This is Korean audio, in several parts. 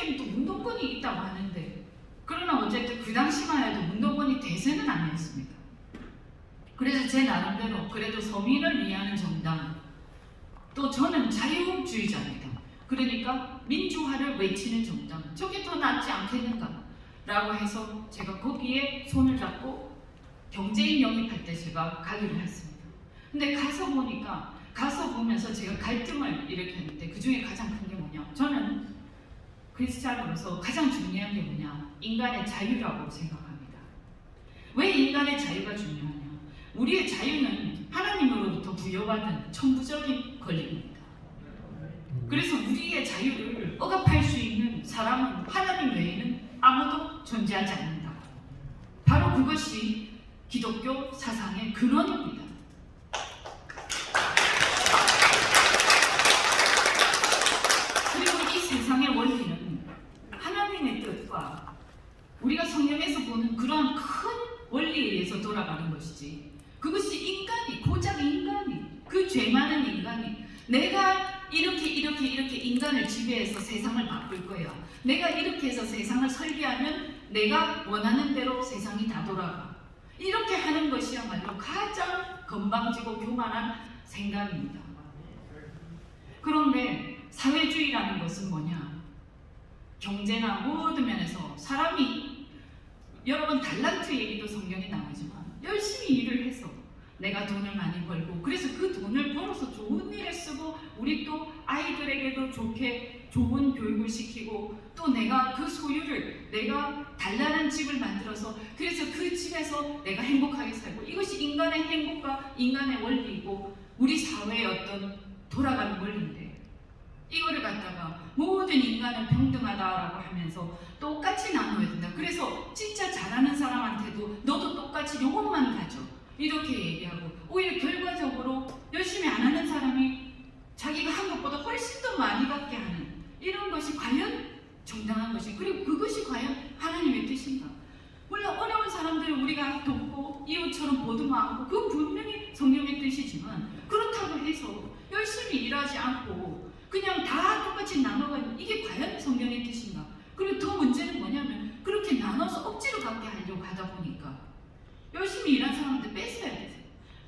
요즘엔 또 운동권이 있다고 하는데, 그러나 어쨌든 그 당시만 해도 운동권이 대세는 아니었습니다. 그래서 제 나름대로 그래도 서민을 위하는 정당, 또 저는 자유주의자입니다. 그러니까 민주화를 외치는 정당, 저게 더 낫지 않겠는가 라고 해서 제가 거기에 손을 잡고 경제인 영입할 때 제가 가기로 했습니다. 근데 가서 보면서 제가 갈등을 일으켰는데, 그 중에 가장 큰 게 뭐냐, 저는 크리스찬으로서 가장 중요한 게 뭐냐, 인간의 자유라고 생각합니다. 왜 인간의 자유가 중요하냐, 우리의 자유는 하나님으로부터 부여받은 천부적인 권리입니다. 그래서 우리의 자유를 억압할 수 있는 사람은 하나님 외에는 아무도 존재하지 않는다. 바로 그것이 기독교 사상의 근원입니다. 그리고 이 세상의 원리는 하나님의 뜻과 우리가 성경에서 보는 그러한 큰 원리에 의해서 돌아가는 것이지, 그것이 고작 인간이, 그 죄 많은 인간이 내가 이렇게 인간을 지배해서 세상을 바꿀 거야, 내가 이렇게 해서 세상을 설계하면 내가 원하는 대로 세상이 다 돌아가, 이렇게 하는 것이야말로 가장 건방지고 교만한 생각입니다. 그런데 사회주의라는 것은 뭐냐, 경제나 모든 면에서 사람이, 여러분 달란트 얘기도 성경에 나오지만 열심히 일을 해서 내가 돈을 많이 벌고, 그래서 그 돈을 벌어서 좋은 일에 쓰고, 우리 또 아이들에게도 좋은 교육을 시키고, 또 내가 그 소유를, 내가 단란한 집을 만들어서 그래서 그 집에서 내가 행복하게 살고, 이것이 인간의 행복과 인간의 원리이고 우리 사회의 어떤 돌아가는 원리인데, 이거를 갖다가 모든 인간은 평등하다라고 하면서 똑같이 나눠야 된다. 그래서 진짜 잘하는 사람한테도 너도 똑같이 요것만 가져, 이렇게 얘기하고, 오히려 결과적으로 열심히 안 하는 사람이 자기가 한 것보다 훨씬 더 많이 받게 하는, 이런 것이 과연 정당한 것이, 그리고 그것이 과연 하나님의 뜻인가? 물론 어려운 사람들을 우리가 돕고 이웃처럼 보듬어안고, 그건 분명히 성경의 뜻이지만, 그렇다고 해서 열심히 일하지 않고 그냥 다 똑같이 나눠가는, 이게 과연 성경의 뜻인가? 그리고 더 문제는 뭐냐면, 그렇게 나눠서 억지로 갖게 하려고 하다 보니까 열심히 일한 사람한테 뺏어야 돼서,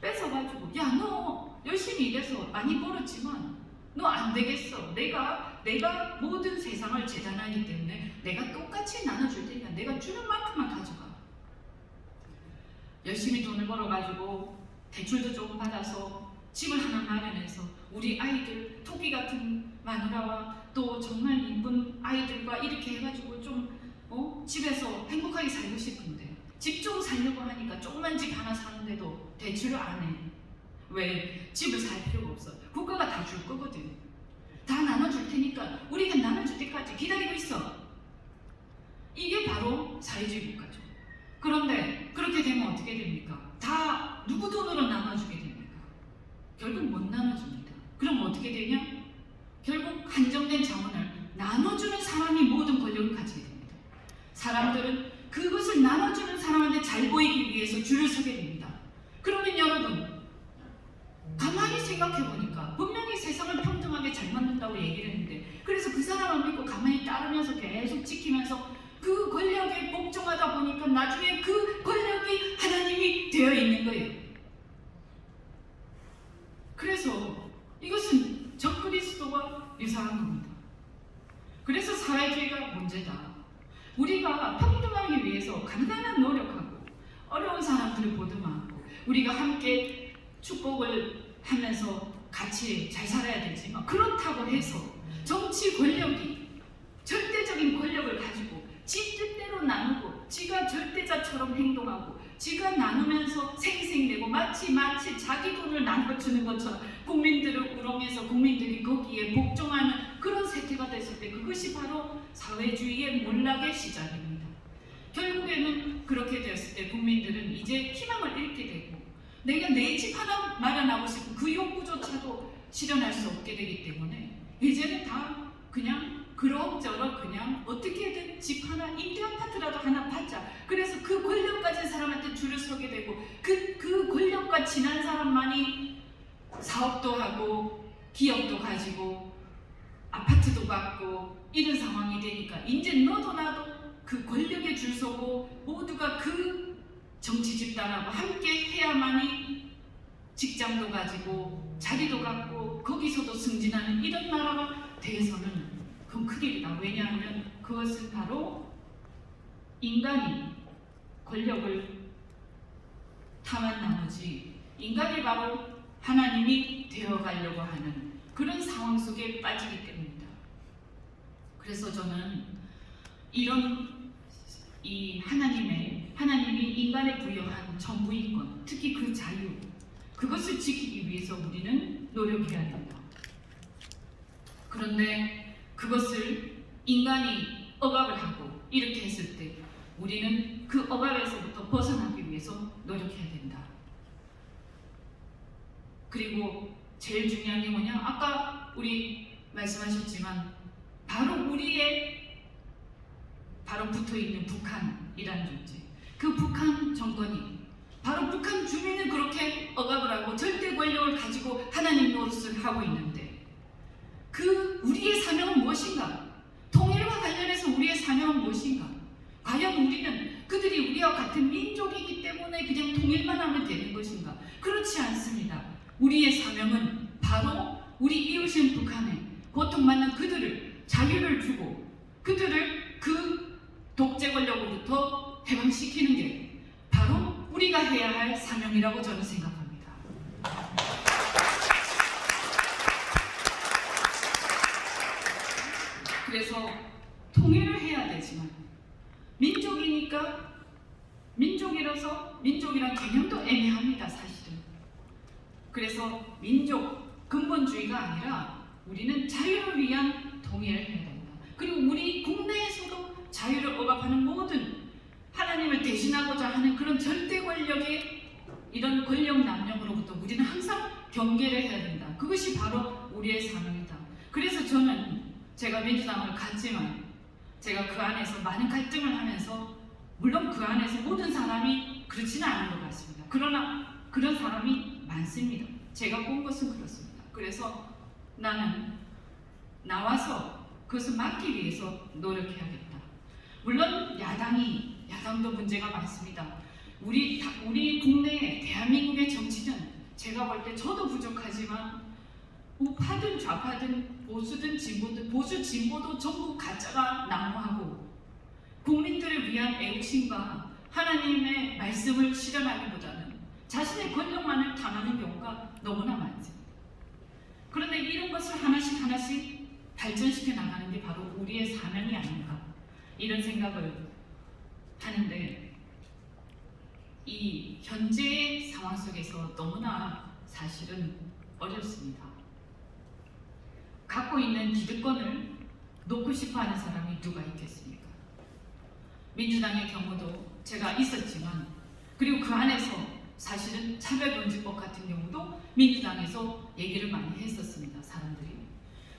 뺏어가지고, 야, 너 열심히 일해서 많이 벌었지만 너 안 되겠어, 내가 모든 세상을 재단하기 때문에 내가 똑같이 나눠줄 테니까 내가 주는 만큼만 가져가. 열심히 돈을 벌어가지고 대출도 조금 받아서 집을 하나 마련해서 우리 아이들, 토끼 같은 마누라와 또 정말 이쁜 아이들과 이렇게 해가지고 좀 집에서 행복하게 살고 싶은데, 집 좀 살려고 하니까 조그만 집 하나 사는데도 대출을 안 해. 왜? 집을 살 필요가 없어. 국가가 다 줄 거거든. 다 나눠줄 테니까 우리가 나눠줄 때까지 기다리고 있어. 이게 바로 사회주의 국가죠. 그런데 그렇게 되면 어떻게 됩니까? 다 누구 돈으로 나눠주게 됩니까? 결국 못 나눠줍니다. 그럼 어떻게 되냐? 결국 한정된 자원을 나눠주는 사람이 모든 권력을 가지게 됩니다. 사람들은 그것을 나눠주는 사람한테 잘 보이기 위해서 줄을 서게 됩니다. 그러면 여러분, 가만히 생각해보니까 분명히 세상을 평등하게 잘 만든다고 얘기를 했는데, 그래서 그 사람을 믿고 가만히 따르면서 계속 지키면서 그 권력에 복종하다 보니까 나중에 그 권력이 하나님이 되어 있는 거예요. 그래서 이것은 적그리스도와 유사한 겁니다. 그래서 사회주의가 문제다. 우리가 평등하기 위해서 간단한 노력하고 어려운 사람들을 보듬어안고 우리가 함께 축복을 하면서 같이 잘 살아야 되지만, 그렇다고 해서 정치 권력이 절대적인 권력을 가지고 지 뜻대로 나누고 지가 절대자처럼 행동하고 지가 나누면서 생색내고 마치 자기 돈을 나눠주는 것처럼 국민들을 우롱해서 국민들이 거기에 복종하는 그런 세태가 됐을 때, 그것이 바로 사회주의의 몰락의 시작입니다. 결국에는 그렇게 되었을 때 국민들은 이제 희망을 잃게 되고, 내가 내 집 하나 마련하고 싶은 그 욕구조차도 실현할 수 없게 되기 때문에 이제는 다 그냥 그럭저럭 그냥 어떻게든 집 하나, 임대 아파트라도 하나 받자. 그래서 그 권력 가진 사람한테 줄을 서게 되고, 그 권력과 친한 사람만이 사업도 하고 기업도 가지고 아파트도 받고 이런 상황이 되니까 이제 너도 나도 그 권력에 줄 서고 모두가 그 정치 집단하고 함께 해야만이 직장도 가지고 자리도 갖고 거기서도 승진하는 이런 나라가 돼서는 그건 큰일이다. 왜냐하면 그것은 바로 인간이 권력을 탐한 나머지 인간이 바로 하나님이 되어가려고 하는 그런 상황 속에 빠지기 때문입니다. 그래서 저는 이런 이 하나님이 인간에 부여한 전부인권, 특히 그 자유, 그것을 지키기 위해서 우리는 노력해야 된다. 그런데 그것을 인간이 억압을 하고 이렇게 했을 때 우리는 그 억압에서부터 벗어나기 위해서 노력해야 된다. 그리고 제일 중요한 게 뭐냐? 아까 우리 말씀하셨지만 바로 우리의 바로 붙어있는 북한이라는 존재, 그 북한 정권이 바로 북한 주민을 그렇게 억압을 하고 절대 권력을 가지고 하나님 노릇을 하고 있는데 그 우리의 사명은 무엇인가? 통일과 관련해서 우리의 사명은 무엇인가? 과연 우리는 그들이 우리와 같은 민족이기 때문에 그냥 통일만 하면 되는 것인가? 그렇지 않습니다. 우리의 사명은 바로 우리 이웃인 북한에 고통받는 그들을 자유를 주고 그들을 그 독재 권력으로부터 해방시키는 게 바로 우리가 해야 할 사명이라고 저는 생각합니다. 그래서 통일을 해야 되지만 민족이니까 민족이라서 민족이란 개념도 애매합니다. 사실은. 그래서 민족 근본주의가 아니라 우리는 자유를 위한 통일을 해야 된다. 그리고 우리 국내에서도 자유를 억압하는 모든 하나님을 대신하고자 하는 그런 절대 권력의 이런 권력 남용으로부터 우리는 항상 경계를 해야 된다. 그것이 바로 우리의 사명이다. 그래서 저는 제가 민주당을 갔지만 제가 그 안에서 많은 갈등을 하면서 물론 그 안에서 모든 사람이 그렇지는 않은 것 같습니다. 그러나 그런 사람이 많습니다. 제가 본 것은 그렇습니다. 그래서 나는 나와서 그것을 막기 위해서 노력해야겠다. 물론 야당도 문제가 많습니다. 우리 국내의 대한민국의 정치는 제가 볼 때 저도 부족하지만 우파든 좌파든 보수든 진보든 보수 진보도 전부 가짜가 난무하고 국민들을 위한 애국심과 하나님의 말씀을 실현하기보다는 자신의 권력만을 탐하는 경우가 너무나 많습니다. 그런데 이런 것을 하나씩 발전시켜 나가는 게 바로 우리의 사명이 아닌가 이런 생각을 하는데 이 현재의 상황 속에서 너무나 사실은 어렵습니다. 갖고 있는 기득권을 놓고 싶어하는 사람이 누가 있겠습니까? 민주당의 경우도 제가 있었지만 그리고 그 안에서 사실은 차별금지법 같은 경우도 민주당에서 얘기를 많이 했었습니다. 사람들이.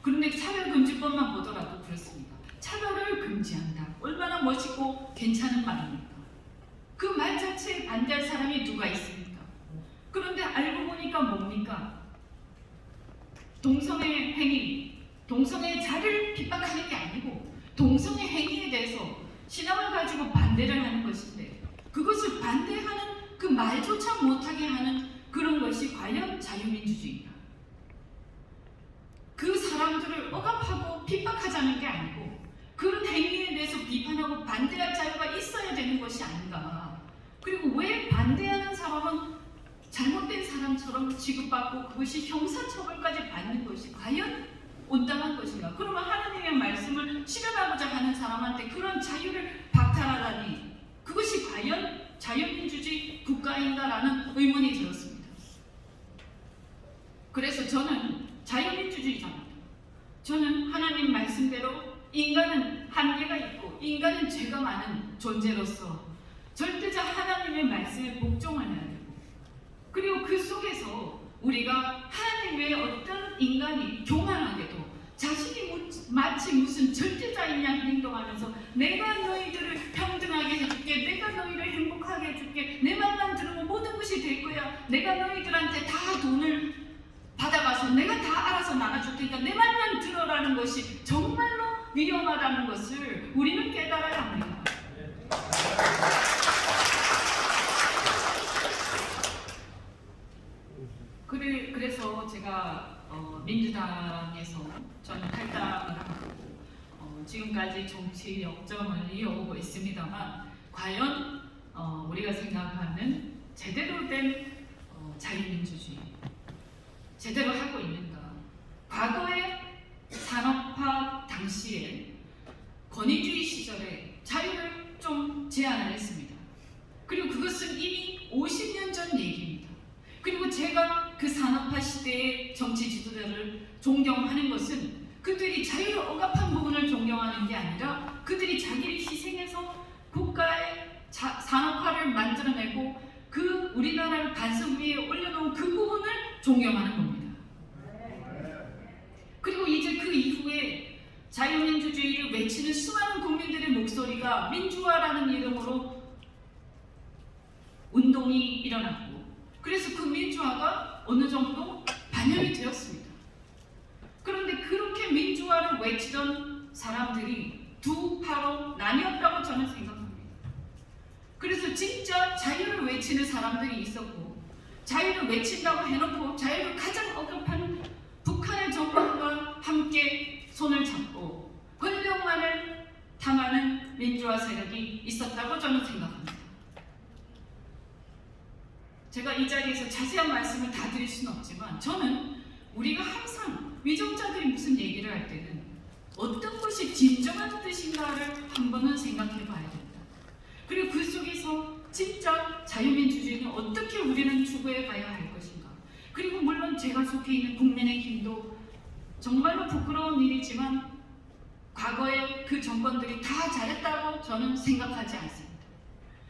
그런데 차별금지법만 보더라도 그렇습니다. 차별을 금지한다. 얼마나 멋있고 괜찮은 말입니까? 그 말 자체에 반대할 사람이 누가 있습니까? 그런데 알고 보니까 뭡니까? 동성애 행위, 동성애 자를 핍박하는 게 아니고 동성애 행위에 대해서 신앙을 가지고 반대를 하는 것인데 그것을 반대하는 그 말조차 못하게 하는 그런 것이 과연 자유민주주의인가? 그 사람들을 억압하고 핍박하자는 게 아니고 그런 행위에 대해서 비판하고 반대할 자유가 있어야 되는 것이 아닌가? 그리고 왜 반대하는 사람은 잘못된 사람처럼 취급받고 그것이 형사처벌까지 받는 것이 과연 온당한 것인가? 그러면 하나님의 말씀을 실현하고자 하는 사람한테 그런 자유를 박탈하다니 그것이 과연 자유민주주의 국가인가라는 의문이 들었습니다. 그래서 저는 자유민주주의자입니다. 저는 하나님 말씀대로 인간은 한계가 있고 인간은 죄가 많은 존재로서 절대자 하나님의 말씀에 복종을 해야 되고 그리고 그 속에서 우리가 하나님 외에 어떤 인간이 교만하게도 자신이 마치 무슨 절대자인 양 행동하면서 내가 너희들을 평등하게 해줄게, 내가 너희를 행복하게 해줄게, 내 말만 들으면 모든 것이 될 거야, 내가 너희들한테 다 돈을 받아가서 내가 다 알아서 나눠줄 테니까 내 말만 들어라는 것이 우리는 깨달아야 합니다. 그래서 제가 민주당에서 저는 탈당을 하고 지금까지 정치 역점을 이어오고 있습니다만, 과연 우리가 생각하는 제대로 된 자유민주주의 제대로 하고 있는가? 과거의 산업화 당시에 권위주의 시절에 자유를 좀 제한을 했습니다. 그리고 그것은 이미 50년 전 얘기입니다. 그리고 제가 그 산업화 시대의 정치 지도자를 존경하는 것은 그들이 자유를 억압한 부분을 존경하는 게 아니라 그들이 자기를 희생해서 국가의 산업화를 만들어내고 그 우리나라를 반석 위에 올려놓은 그 부분을 존경하는 겁니다. 그리고 이제 그 이후에 자유민주주의를 외치는 수많은 국민들의 목소리가 민주화라는 이름으로 운동이 일어났고, 그래서 그 민주화가 어느 정도 반영이 되었습니다. 그런데 그렇게 민주화를 외치던 사람들이 두 파로 나뉘었다고 저는 생각합니다. 그래서 진짜 자유를 외치는 사람들이 있었고, 자유를 외친다고 해놓고 자유를 가장 억압하는 북한의 정권과 함께 손을 잡고 권력만을 탐하는 민주화 세력이 있었다고 저는 생각합니다. 제가 이 자리에서 자세한 말씀을 다 드릴 수는 없지만, 저는 우리가 항상 위정자들이 무슨 얘기를 할 때는 어떤 것이 진정한 뜻인가를 한 번은 생각해 봐야 된다. 그리고 그 속에서 진짜 자유민주주의는 어떻게 우리는 추구해 가야 할 것인가. 그리고 물론 제가 속해 있는 국민의힘도 정말로 부끄러운 일이지만 과거에 그 정권들이 다 잘했다고 저는 생각하지 않습니다.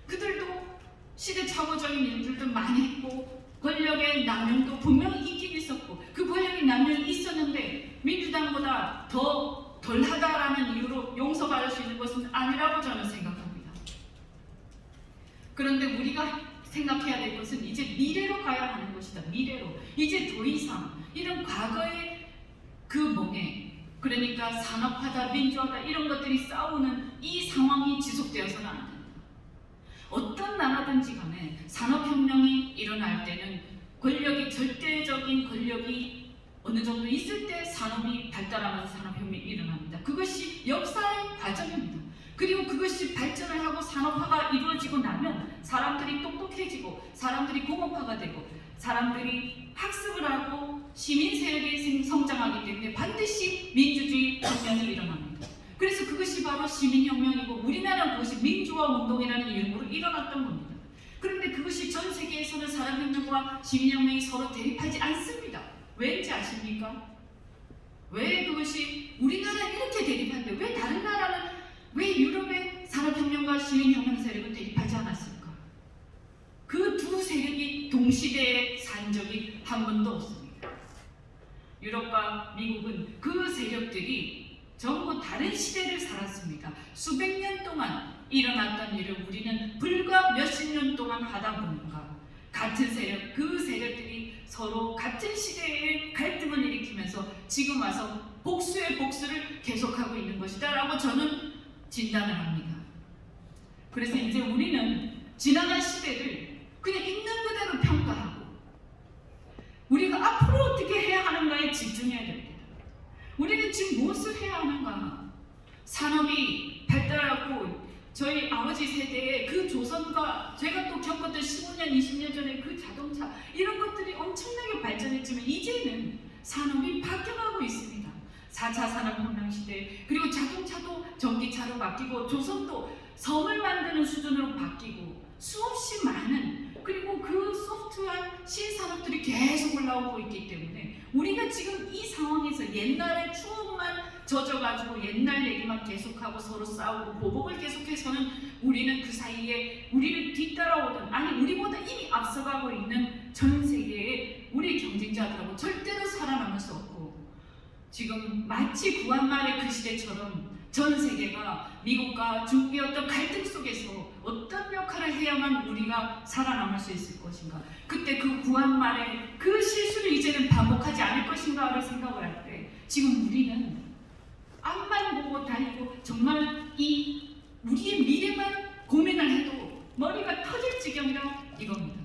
그들도 시대착오적인 일들도 많이 했고 권력의 남용도 분명히 있긴 있었고, 그 권력의 남용이 있었는데 민주당보다 더 덜하다라는 이유로 용서받을 수 있는 것은 아니라고 저는 생각합니다. 그런데 우리가 생각해야 될 것은 이제 미래로 가야 하는 것이다. 미래로. 이제 더 이상 이런 과거의 그 멍에, 그러니까 산업화다 민주화다 이런 것들이 싸우는 이 상황이 지속되어서는 안 된다. 어떤 나라든지 간에 산업혁명이 일어날 때는 권력이, 절대적인 권력이 어느 정도 있을 때 산업이 발달하면서 산업혁명이 일어납니다. 그것이 역사의 과정입니다. 그리고 그것이 발전을 하고 산업화가 이루어지고 나면 사람들이 똑똑해지고 사람들이 공업화가 되고 사람들이 학습을 하고 시민 세력이 성장하기 때문에 반드시 민주주의 혁명이 일어납니다. 그래서 그것이 바로 시민혁명이고 우리나라 그것이 민주화 운동이라는 이름으로 일어났던 겁니다. 그런데 그것이 전 세계에서는 산업혁명과 시민혁명이 서로 대립하지 않습니다. 왜인지 아십니까? 왜 그것이 우리나라는 이렇게 대립하는데 왜 다른 나라는, 왜 유럽의 산업혁명과 시민혁명 세력은 대립하지 않았을까? 그 두 세력이 동시대에 산 적이 한 번도 없습니다. 유럽과 미국은 그 세력들이 전부 다른 시대를 살았습니다. 수백 년 동안 일어났던 일을 우리는 불과 몇십 년 동안 하다 보니까 같은 세력, 그 세력들이 서로 같은 시대에 갈등을 일으키면서 지금 와서 복수의 복수를 계속하고 있는 것이다 라고 저는 진단을 합니다. 그래서 이제 우리는 지나간 시대를 그냥 있는 그대로 평가하고 우리가 앞으로 어떻게 해야 하는가에 집중해야 됩니다. 우리는 지금 무엇을 해야 하는가? 산업이 발달하고 저희 아버지 세대의 그 조선과 제가 또 겪었던 15년, 20년 전에 그 자동차 이런 것들이 엄청나게 발전했지만 이제는 산업이 바뀌어가고 있습니다. 4차 산업혁명 시대, 그리고 자동차도 전기차로 바뀌고 조선도 섬을 만드는 수준으로 바뀌고 수없이 많은, 그리고 그 소프트웨어 신산업들이 계속 올라오고 있기 때문에 우리가 지금 이 상황에서 옛날의 추억만 젖어가지고 옛날 얘기만 계속하고 서로 싸우고 보복을 계속해서는 우리는 그 사이에 우리를 뒤따라오던, 아니 우리보다 이미 앞서가고 있는 전 세계의 우리 경쟁자들하고 절대로 살아남을 수 없고, 지금 마치 구한말의 그 시대처럼 전 세계가 미국과 중국의 어떤 갈등 속에서 어떤 역할을 해야만 우리가 살아남을 수 있을 것인가, 그때 그 구한말의 그 실수를 이제는 반복하지 않을 것인가를 생각을 할 때 지금 우리는 앞만 보고 다니고 정말 이 우리의 미래만 고민을 해도 머리가 터질 지경이라 이겁니다.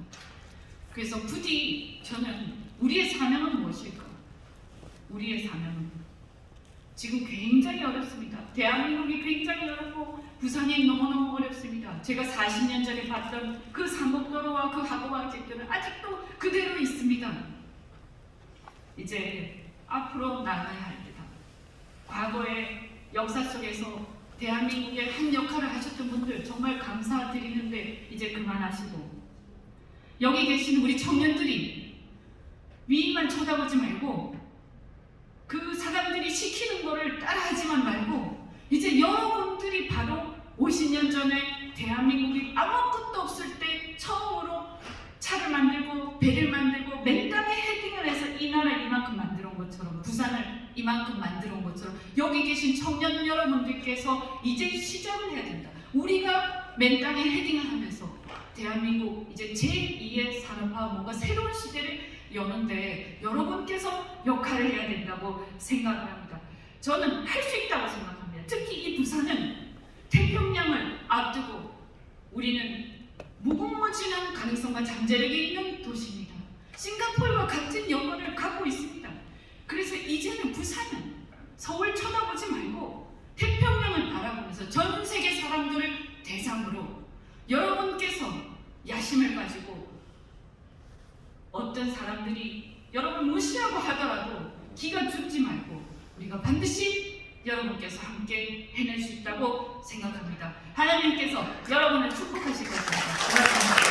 그래서 부디 저는 우리의 사명은 무엇일까? 우리의 사명은 지금 굉장히 어렵습니다. 대한민국이 굉장히 어렵고 부산이 너무너무 어렵습니다. 제가 40년 전에 봤던 그 삼곡도로와 그 하고방책들은 아직도 그대로 있습니다. 이제 앞으로 나가야 할 때다. 과거의 역사 속에서 대한민국의 한 역할을 하셨던 분들 정말 감사드리는데 이제 그만하시고, 여기 계신 우리 청년들이 위만 쳐다보지 말고 그 사람들이 시키는 거를 따라하지만 말고 이제 여러분들이 바로 50년 전에 대한민국이 아무것도 없을 때 처음으로 차를 만들고 배를 만들고 맨땅에 헤딩을 해서 이 나라 이만큼 만들어 온 것처럼, 부산을 이만큼 만들어 온 것처럼 여기 계신 청년 여러분들께서 이제 시작을 해야 된다. 우리가 맨땅에 헤딩을 하면서 대한민국 이제 제2의 산업화, 뭔가 새로운 시대를 여는데 여러분께서 역할을 해야 된다고 생각을 합니다. 저는 할 수 있다고 생각합니다. 특히 이 부산은 태평양을 앞두고 우리는 무궁무진한 가능성과 잠재력이 있는 도시입니다. 싱가포르와 같은 여건을 갖고 있습니다. 그래서 이제는 부산은 서울 쳐다보지 말고 태평양을 바라보면서 전 세계 사람들을 대상으로 여러분께서 야심을 가지고 어떤 사람들이 여러분 무시하고 하더라도 기가 죽지 말고 우리가 반드시 여러분께서 함께 해낼 수 있다고 생각합니다. 하나님께서 여러분을 축복하실 것입니다.